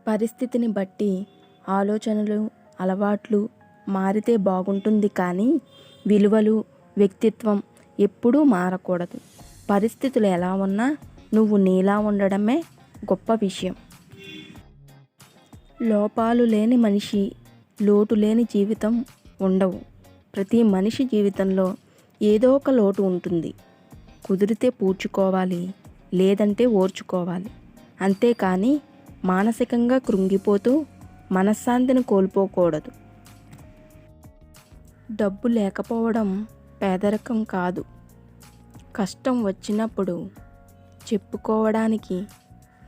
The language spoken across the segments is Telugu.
పరిస్థితిని బట్టి ఆలోచనలు, అలవాట్లు మారితే బాగుంటుంది కానీ విలువలు, వ్యక్తిత్వం ఎప్పుడూ మారకూడదు. పరిస్థితులు ఎలా ఉన్నా నువ్వు నీలా ఉండడమే గొప్ప విషయం. లోపాలు లేని మనిషి, లోటు లేని జీవితం ఉండవు. ప్రతి మనిషి జీవితంలో ఏదో ఒక లోటు ఉంటుంది. కుదిరితే పూడ్చుకోవాలి, లేదంటే ఓర్చుకోవాలి. అంతేకాని మానసికంగా కృంగిపోతూ మనశ్శాంతిని కోల్పోకూడదు. డబ్బు లేకపోవడం పేదరికం కాదు. కష్టం వచ్చినప్పుడు చెప్పుకోవడానికి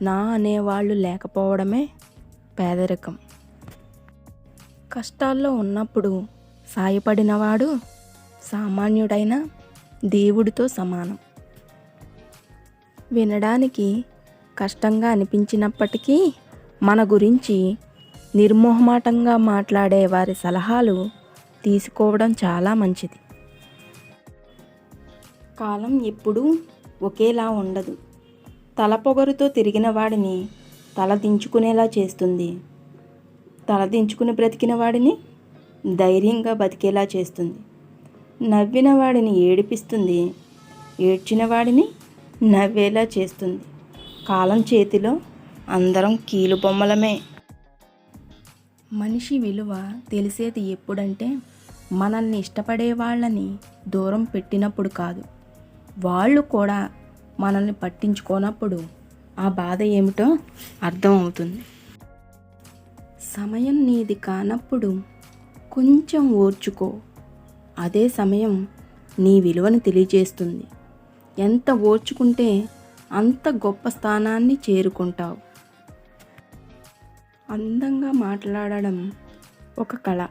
నా అనేవాళ్ళు లేకపోవడమే పేదరికం. కష్టాల్లో ఉన్నప్పుడు సాయపడినవాడు సామాన్యుడైన దేవుడితో సమానం. వినడానికి కష్టంగా అనిపించినప్పటికీ మన గురించి నిర్మోహమాటంగా మాట్లాడే వారి సలహాలు తీసుకోవడం చాలా మంచిది. కాలం ఎప్పుడూ ఒకేలా ఉండదు. తలపొగరుతో తిరిగిన వాడిని తలదించుకునేలా చేస్తుంది. తలదించుకుని బ్రతికిన వాడిని ధైర్యంగా బతికేలా చేస్తుంది. నవ్విన వాడిని ఏడిపిస్తుంది, ఏడ్చిన వాడిని నవ్వేలా చేస్తుంది. కాలం చేతిలో అందరం కీలుబొమ్మలమే. మనిషి విలువ తెలిసేది ఎప్పుడంటే మనల్ని ఇష్టపడే వాళ్ళని దూరం పెట్టినప్పుడు కాదు, వాళ్ళు కూడా మనల్ని పట్టించుకోనప్పుడు ఆ బాధ ఏమిటో అర్థమవుతుంది. సమయం నీది కానప్పుడు కొంచెం ఓర్చుకో. అదే సమయం నీ విలువను తెలియజేస్తుంది. ఎంత ఓర్చుకుంటే అంత గొప్ప స్థానాన్ని చేరుకుంటావు. అందంగా మాట్లాడడం ఒక కళ.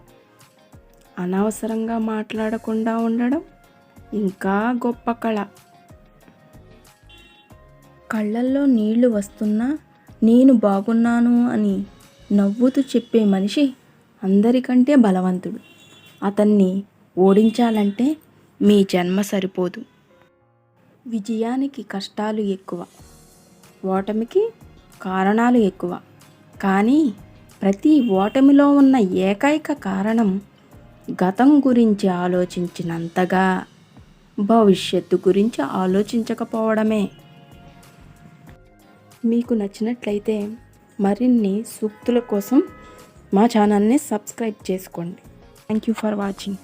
అనవసరంగా మాట్లాడకుండా ఉండడం ఇంకా గొప్ప కళ. కళ్ళల్లో నీళ్లు వస్తున్నా నేను బాగున్నాను అని నవ్వుతూ చెప్పే మనిషి అందరికంటే బలవంతుడు. అతన్ని ఓడించాలంటే మీ జన్మ సరిపోదు. విజయానికి కష్టాలు ఎక్కువ, ఓటమికి కారణాలు ఎక్కువ. కానీ ప్రతి ఓటమిలో ఉన్న ఏకైక కారణం గతం గురించి ఆలోచించినంతగా భవిష్యత్తు గురించి ఆలోచించకపోవడమే. మీకు నచ్చినట్లయితే మరిన్ని సూక్తుల కోసం మా ఛానల్ని సబ్స్క్రైబ్ చేసుకోండి. Thank you for watching.